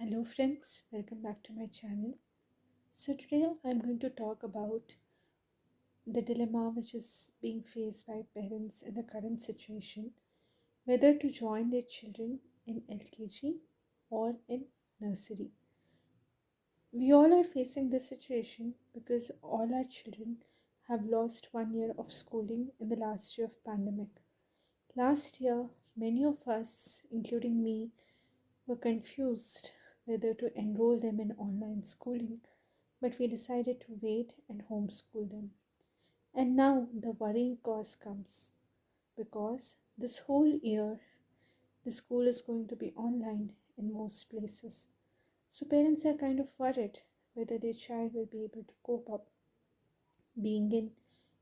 Hello friends, welcome back to my channel. So today I'm going to talk about the dilemma which is being faced by parents in the current situation, whether to join their children in LKG or in nursery. We all are facing this situation because all our children have lost 1 year of schooling in the last year of pandemic. Last year, many of us, including me, were confused whether to enroll them in online schooling, but we decided to wait and homeschool them. And now the worrying cause comes because this whole year the school is going to be online in most places. So parents are kind of worried whether their child will be able to cope up being in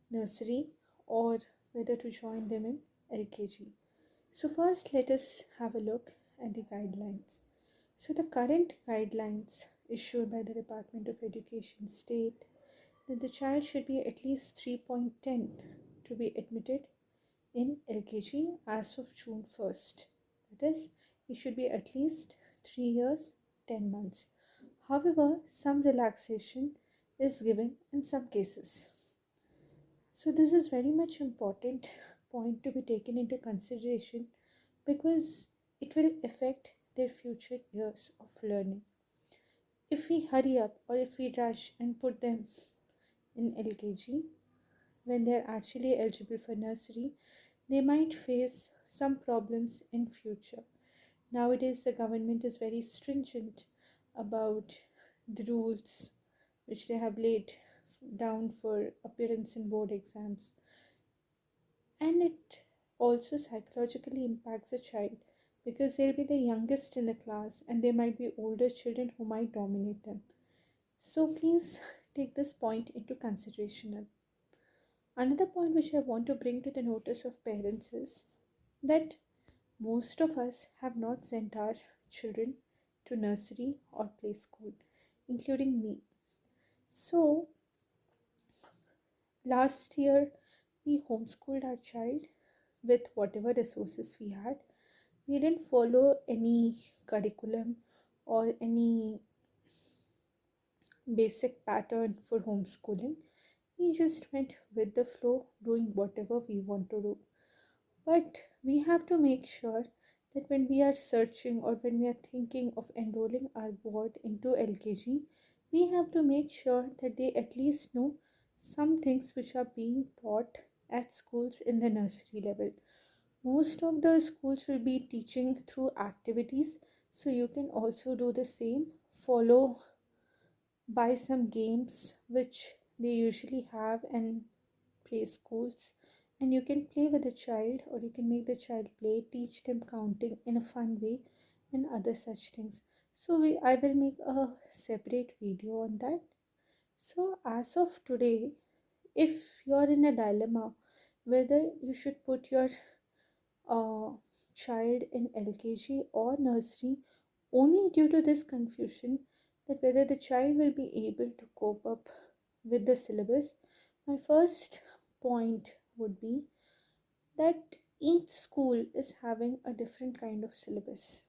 nursery or whether to join them in LKG. So first let us have a look at the guidelines. So the current guidelines issued by the Department of Education state that the child should be at least 3.10 to be admitted in LKG as of June 1st. That is, he should be at least 3 years, 10 months. However, some relaxation is given in some cases. So this is very much important point to be taken into consideration because it will affect their future years of learning. If we hurry up or if we rush and put them in LKG when they are actually eligible for nursery, they might face some problems in future. Nowadays the government is very stringent about the rules which they have laid down for appearance in board exams, and it also psychologically impacts the child because they'll be the youngest in the class and there might be older children who might dominate them. So please take this point into consideration. Another point which I want to bring to the notice of parents is that most of us have not sent our children to nursery or play school, including me. So last year we homeschooled our child with whatever resources we had. We didn't follow any curriculum or any basic pattern for homeschooling. We just went with the flow, doing whatever we want to do. But we have to make sure that when we are searching or when we are thinking of enrolling our board into LKG, we have to make sure that they at least know some things which are being taught at schools in the nursery level. Most of the schools will be teaching through activities, so you can also do the same. Follow by some games which they usually have in preschools, and you can play with the child or you can make the child play, teach them counting in a fun way and other such things. So I will make a separate video on that. So as of today, if you're in a dilemma whether you should put your uh, child in LKG or nursery, only due to this confusion that whether the child will be able to cope up with the syllabus, my first point would be that each school is having a different kind of syllabus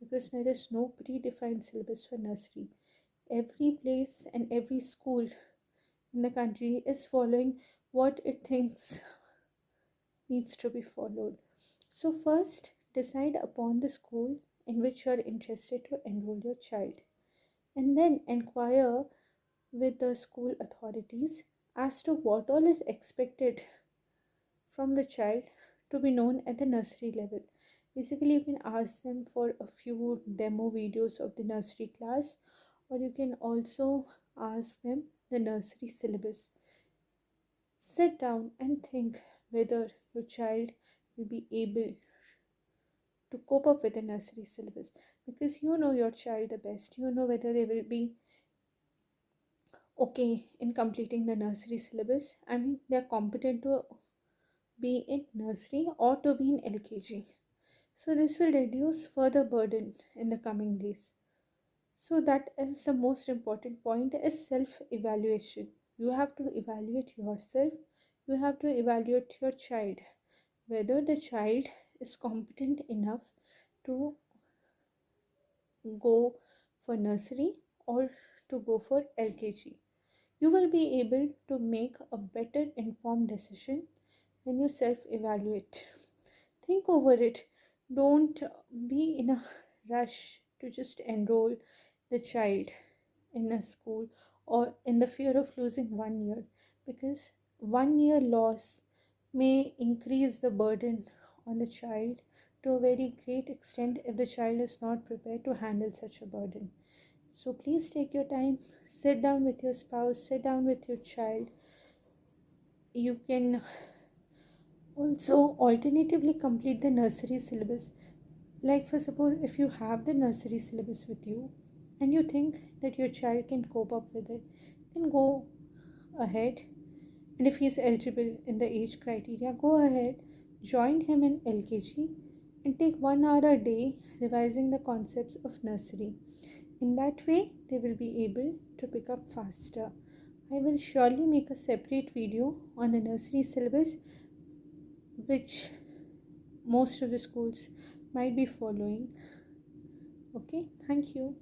because there is no predefined syllabus for nursery. Every place and every school in the country is following what it thinks needs to be followed. So, first, decide upon the school in which you are interested to enroll your child, and then inquire with the school authorities as to what all is expected from the child to be known at the nursery level. Basically, you can ask them for a few demo videos of the nursery class, or you can also ask them the nursery syllabus. Sit down and think whether your child will be able to cope up with the nursery syllabus because you know your child the best. You know whether they will be okay in completing the nursery syllabus. I mean, they are competent to be in nursery or to be in LKG. So this will reduce further burden in the coming days. So that is the most important point is self-evaluation. You have to evaluate yourself. You have to evaluate your child. Whether the child is competent enough to go for nursery or to go for LKG. You will be able to make a better informed decision when you self evaluate. Think over it. Don't be in a rush to just enroll the child in a school or in the fear of losing 1 year, because 1 year loss may increase the burden on the child to a very great extent if the child is not prepared to handle such a burden. So please take your time, sit down with your spouse, sit down with your child. You can also alternatively complete the nursery syllabus. Like, for suppose, if you have the nursery syllabus with you and you think that your child can cope up with it, then go ahead. And if he's eligible in the age criteria, go ahead, join him in LKG and take 1 hour a day revising the concepts of nursery. In that way, they will be able to pick up faster. I will surely make a separate video on the nursery syllabus, which most of the schools might be following. Okay, thank you.